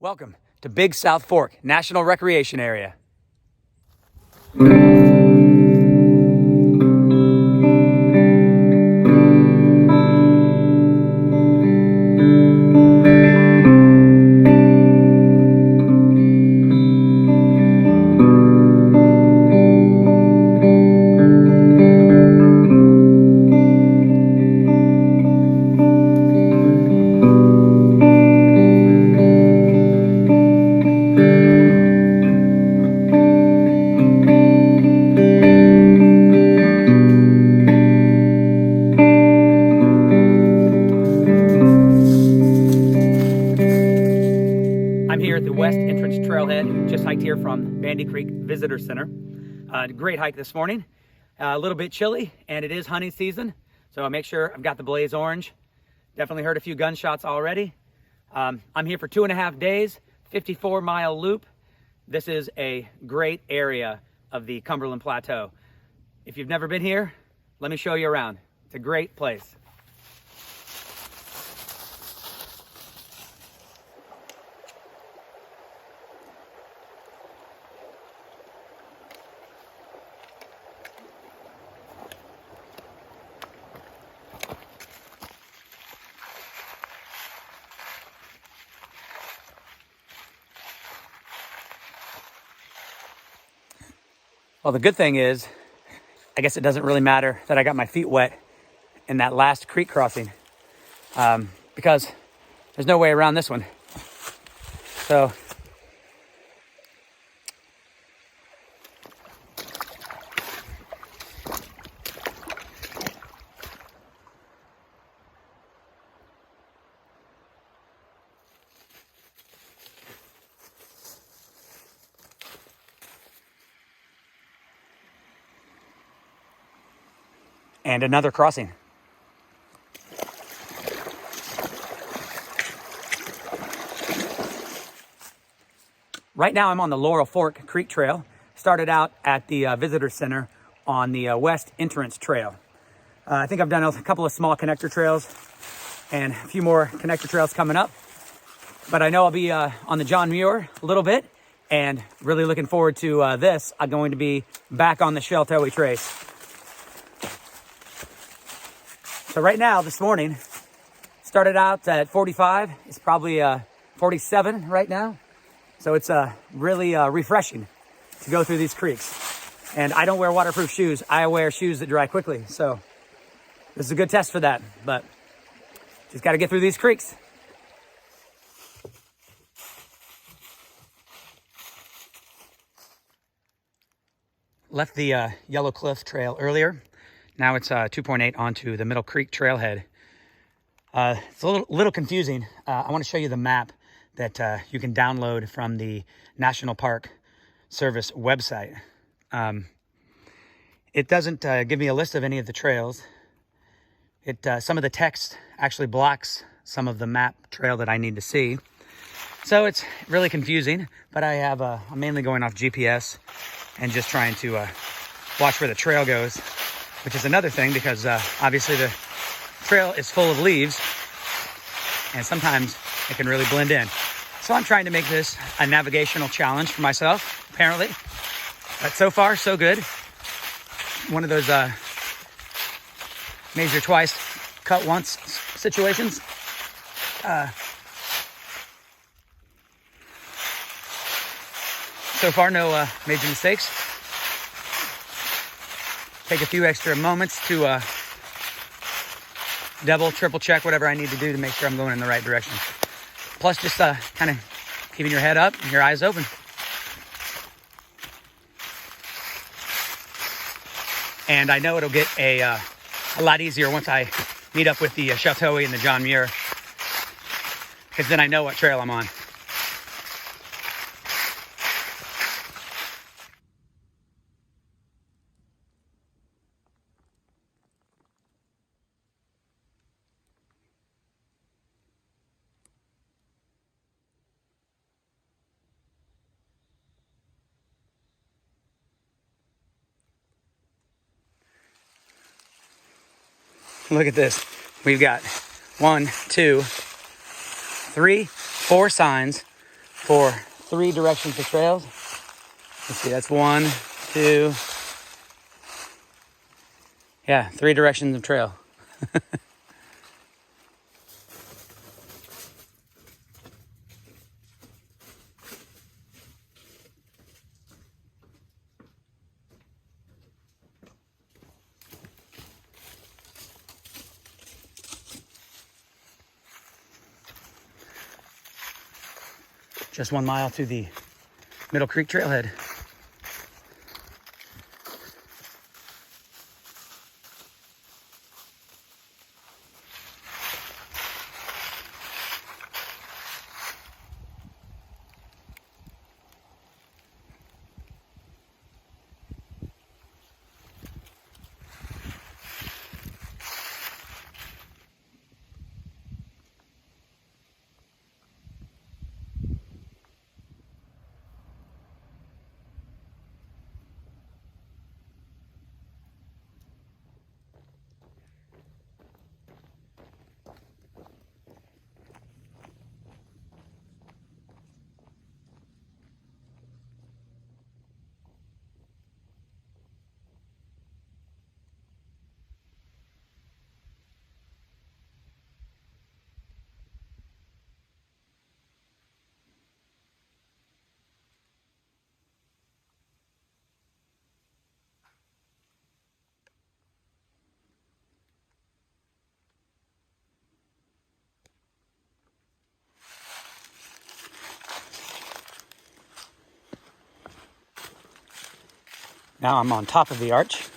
Welcome to Big South Fork National Recreation Area. I'm here at the West Entrance Trailhead, just hiked here from Bandy Creek Visitor Center. Great hike this morning. A little bit chilly, and it is hunting season, so I'll make sure I've got the Blaze Orange. Definitely heard a few gunshots already. I'm here for 2.5 days, 54-mile loop. This is a great area of the Cumberland Plateau. If you've never been here, let me show you around. It's a great place. Well, the good thing is, I guess it doesn't really matter that I got my feet wet in that last creek crossing because there's no way around this one. So and another crossing. Right now I'm on the Laurel Fork Creek Trail. Started out at the Visitor Center on the West Entrance Trail. I think I've done a couple of small connector trails and a few more connector trails coming up. But I know I'll be on the John Muir a little bit, and really looking forward to this. I'm going to be back on the Sheltowee Trace. So right now, this morning, started out at 45. It's probably 47 right now. So it's really refreshing to go through these creeks. And I don't wear waterproof shoes. I wear shoes that dry quickly. So this is a good test for that. But just got to get through these creeks. Left the Yellow Cliff Trail earlier. Now it's 2.8 onto the Middle Creek Trailhead. It's a little confusing. I want to show you the map that you can download from the National Park Service website. It doesn't give me a list of any of the trails. Some of the text actually blocks some of the map trail that I need to see. So it's really confusing, but I'm mainly going off GPS and just trying to watch where the trail goes, which is another thing because obviously the trail is full of leaves and sometimes it can really blend in. So I'm trying to make this a navigational challenge for myself, apparently. But so far, so good. One of those measure twice, cut once situations. So far, no major mistakes. Take a few extra moments to double, triple check whatever I need to do to make sure I'm going in the right direction. Plus just kind of keeping your head up and your eyes open. And I know it'll get a lot easier once I meet up with the Sheltowee and the John Muir, because then I know what trail I'm on. Look at this. We've got 1, 2, 3, 4 signs for 3 directions of trails. Let's see, that's 1, 2, yeah, 3 directions of trail. Just 1 mile to the Middle Creek Trailhead. Now I'm on top of the arch.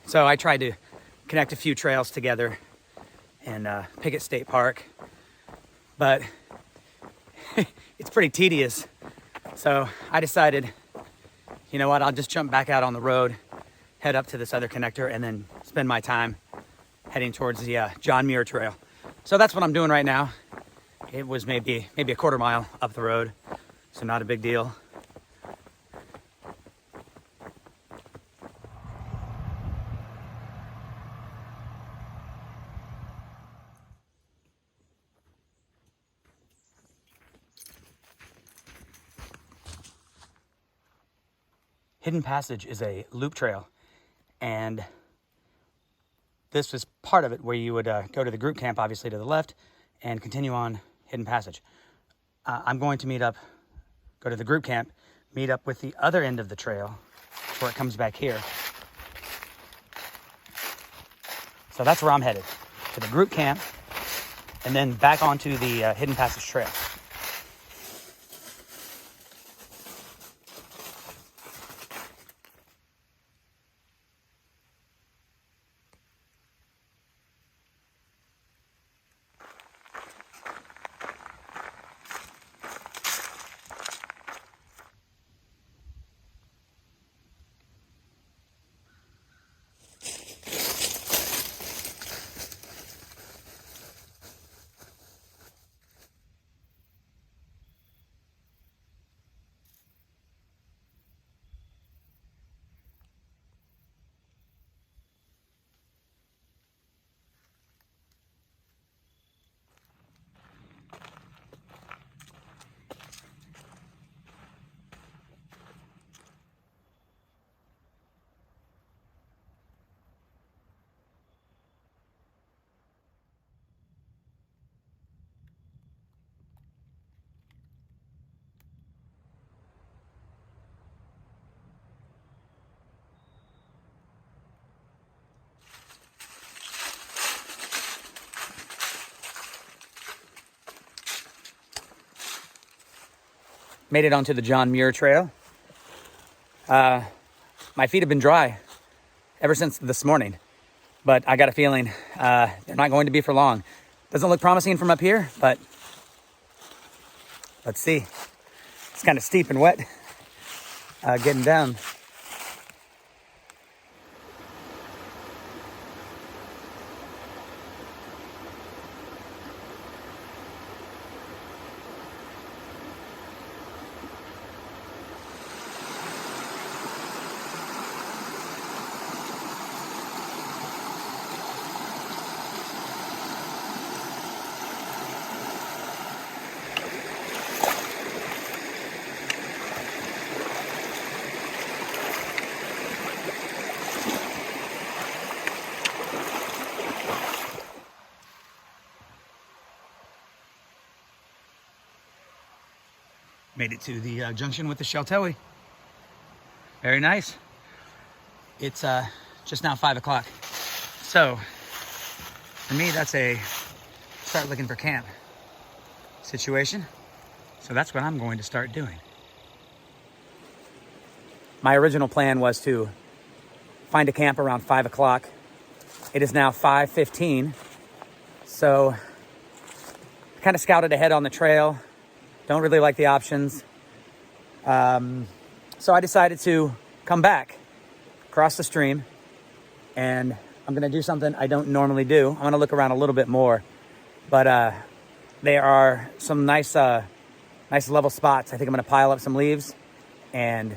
So I tried to connect a few trails together in Pickett State Park, but it's pretty tedious. So I decided, you know what, I'll just jump back out on the road, head up to this other connector, and then spend my time heading towards the John Muir Trail. So that's what I'm doing right now. It was maybe a quarter mile up the road, so not a big deal. Hidden Passage is a loop trail, and this was part of it where you would go to the group camp, obviously to the left, and continue on Hidden Passage. I'm going to go to the group camp, meet up with the other end of the trail where it comes back here. So that's where I'm headed, to the group camp, and then back onto the Hidden Passage trail. Made it onto the John Muir Trail. My feet have been dry ever since this morning, but I got a feeling they're not going to be for long. Doesn't look promising from up here, but let's see. It's kind of steep and wet getting down. Made it to the junction with the Sheltowee. Very nice. It's just now 5 o'clock. So for me, that's a start looking for camp situation. So that's what I'm going to start doing. My original plan was to find a camp around 5 o'clock. It is now 5:15. So I kind of scouted ahead on the trail. Don't really like the options. So I decided to come back across the stream, and I'm gonna do something I don't normally do. I'm gonna look around a little bit more, but there are some nice level spots. I think I'm gonna pile up some leaves and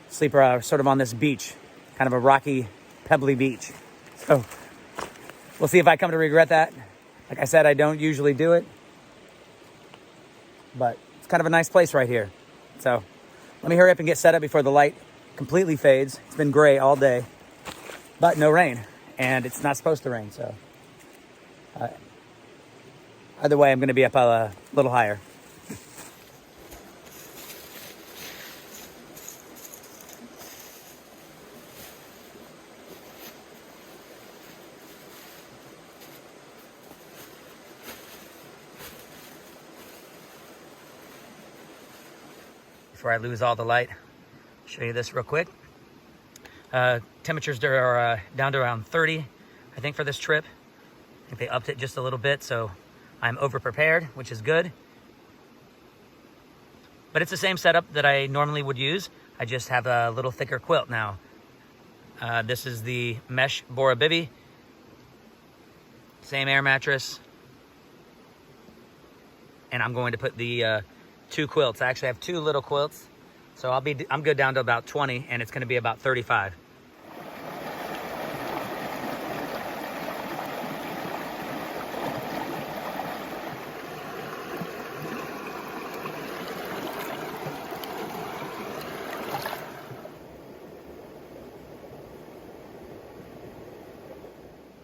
sleep sort of on this beach, kind of a rocky, pebbly beach. So we'll see if I come to regret that. Like I said, I don't usually do it, but it's kind of a nice place right here. So let me hurry up and get set up before the light completely fades. It's been gray all day, but no rain, and it's not supposed to rain. So either way, I'm going to be up a little higher. Before I lose all the light, show you this real quick. Temperatures are down to around 30, I think, for this trip. I think they upped it just a little bit, so I'm over prepared, which is good. But it's the same setup that I normally would use. I just have a little thicker quilt now. This is the mesh Bora Bivy. Same air mattress. And I'm going to put the 2 quilts. I actually have 2 little quilts. So I'm good down to about 20, and it's going to be about 35.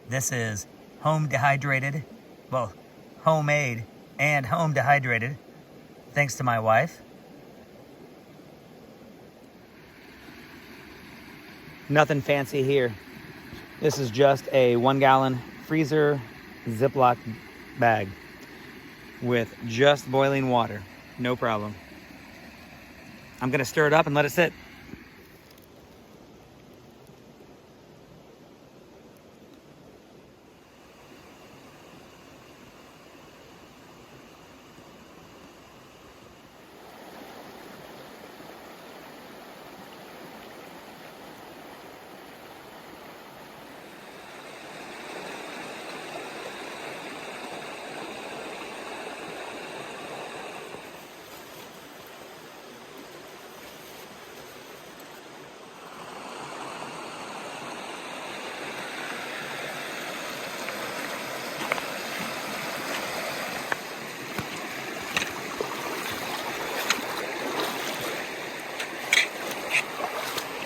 This is home dehydrated, well, homemade and home dehydrated, thanks to my wife. Nothing fancy here. This is just a 1-gallon freezer Ziploc bag with just boiling water. No problem. I'm gonna stir it up and let it sit.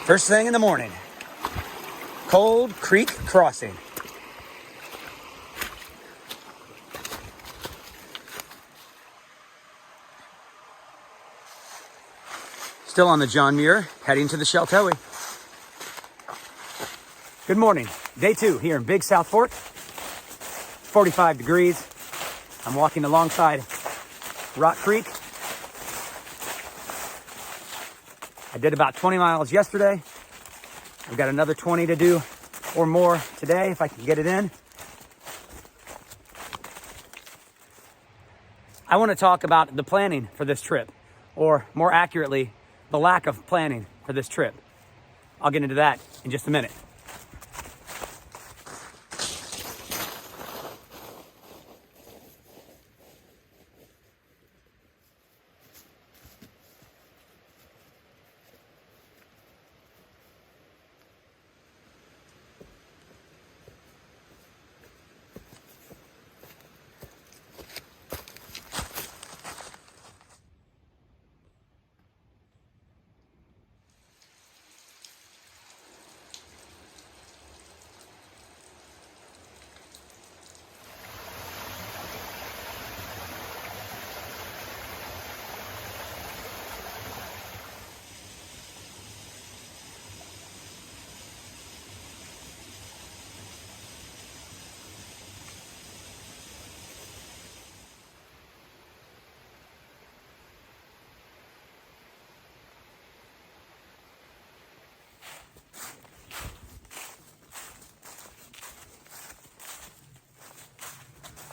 First thing in the morning, Cold Creek Crossing. Still on the John Muir, heading to the Sheltowee. Good morning, day 2 here in Big South Fork. 45 degrees. I'm walking alongside Rock Creek. I did about 20 miles yesterday. I've got another 20 to do or more today if I can get it in. I want to talk about the planning for this trip. or more accurately, the lack of planning for this trip. I'll get into that in just a minute.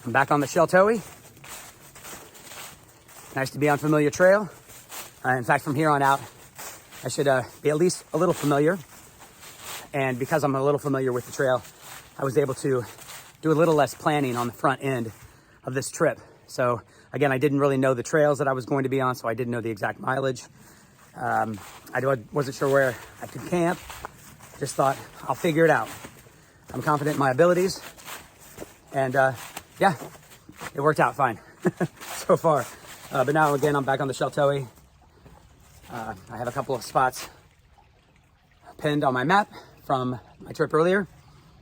I'm back on the Sheltowee. Nice to be on familiar trail. In fact, from here on out, I should be at least a little familiar. And because I'm a little familiar with the trail, I was able to do a little less planning on the front end of this trip. So again, I didn't really know the trails that I was going to be on, so I didn't know the exact mileage. I wasn't sure where I could camp. Just thought, I'll figure it out. I'm confident in my abilities. And yeah, it worked out fine so far. But now again, I'm back on the Sheltowee. I have a couple of spots pinned on my map from my trip earlier.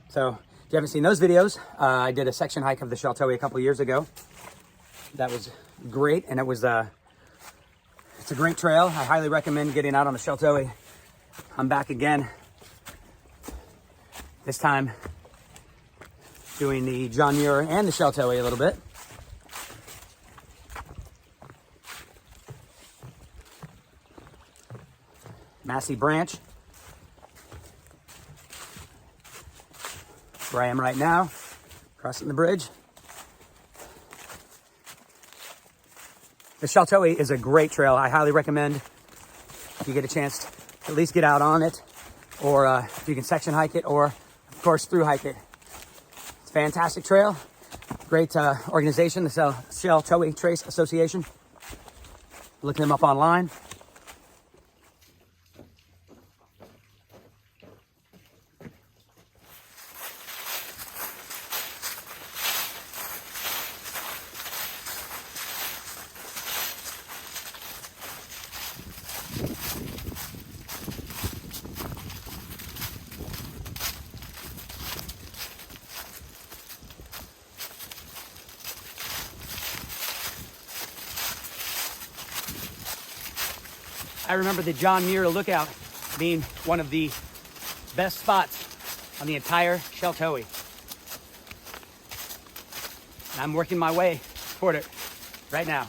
So if you haven't seen those videos, I did a section hike of the Sheltowee a couple of years ago. That was great, and it's a great trail. I highly recommend getting out on the Sheltowee. I'm back again. This time doing the John Muir and the Sheltowee a little bit. Massey Branch, where I am right now, crossing the bridge. The Sheltowee is a great trail. I highly recommend if you get a chance to at least get out on it, or if you can section hike it, or of course through hike it. It's a fantastic trail. Great organization, the Sheltowee Trace Association. Looking them up online. I remember the John Muir Lookout being one of the best spots on the entire Sheltowee. And I'm working my way toward it right now.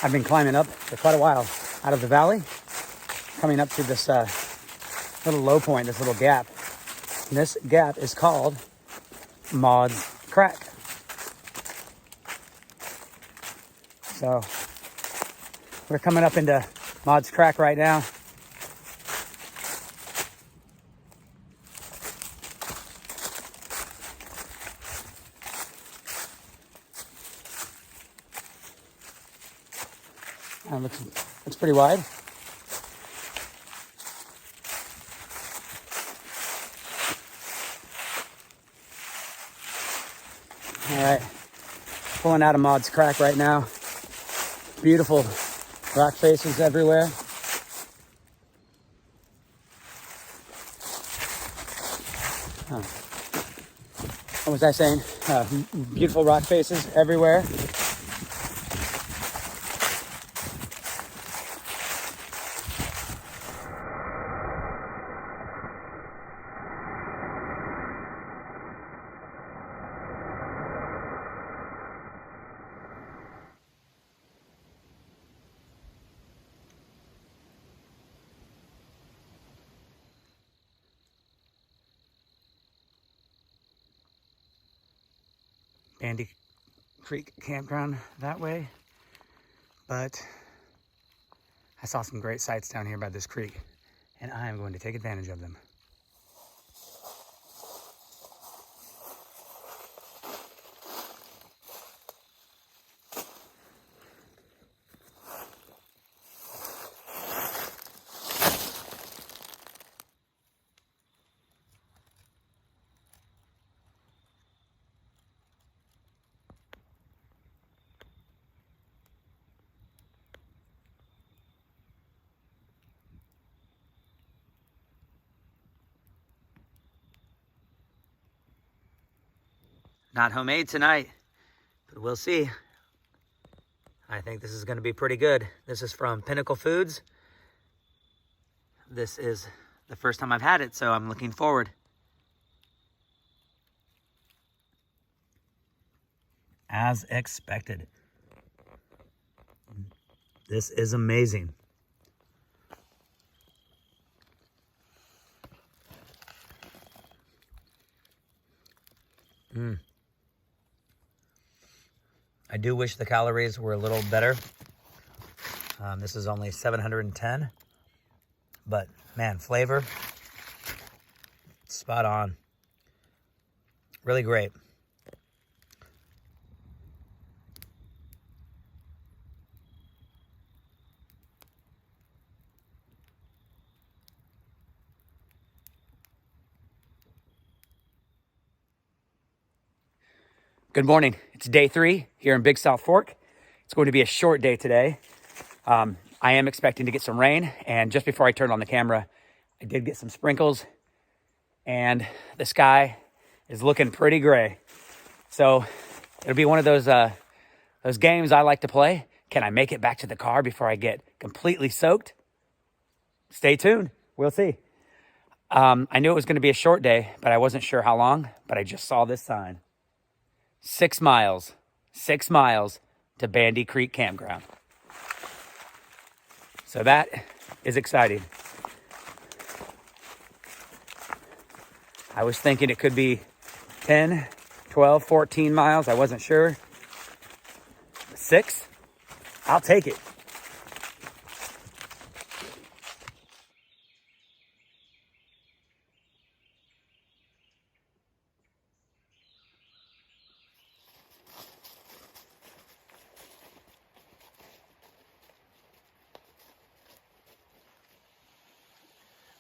I've been climbing up for quite a while out of the valley, coming up to this little low point, this little gap. And this gap is called Maud's Crack. So we're coming up into Maud's Crack right now. Looks pretty wide. All right, pulling out of Maud's Crack right now. Beautiful rock faces everywhere. What was I saying? Beautiful rock faces everywhere. Bandy Creek Campground that way, but I saw some great sights down here by this creek, and I am going to take advantage of them. Not homemade tonight, but we'll see. I think this is going to be pretty good. This is from Pinnacle Foods. This is the first time I've had it, so I'm looking forward. As expected. This is amazing. I do wish the calories were a little better. This is only 710, but man, flavor, spot on. Really great. Good morning. It's day 3 here in Big South Fork. It's going to be a short day today. I am expecting to get some rain, and just before I turned on the camera, I did get some sprinkles, and the sky is looking pretty gray. So it'll be one of those games I like to play. Can I make it back to the car before I get completely soaked? Stay tuned. We'll see. I knew it was going to be a short day, but I wasn't sure how long, but I just saw this sign. 6 miles to Bandy Creek Campground. So that is exciting. I was thinking it could be 10, 12, 14 miles. I wasn't sure. 6? I'll take it.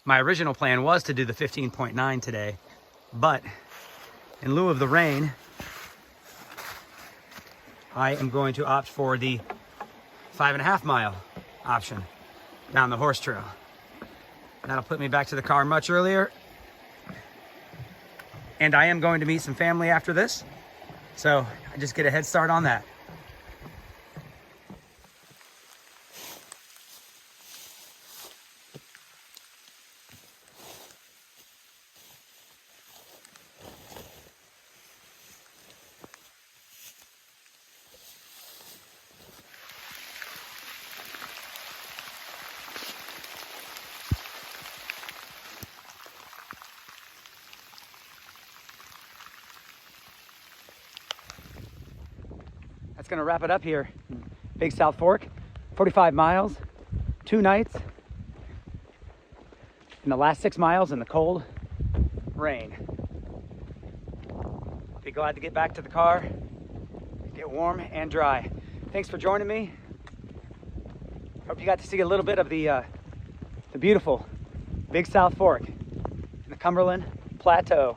My original plan was to do the 15.9 today, but in lieu of the rain, I am going to opt for the 5.5 mile option down the horse trail. That'll put me back to the car much earlier. And I am going to meet some family after this, so I just get a head start on that. That's gonna wrap it up here in Big South Fork. 45 miles, 2 nights, and the last 6 miles in the cold rain. Be glad to get back to the car, get warm and dry. Thanks for joining me. Hope you got to see a little bit of the beautiful Big South Fork in the Cumberland Plateau.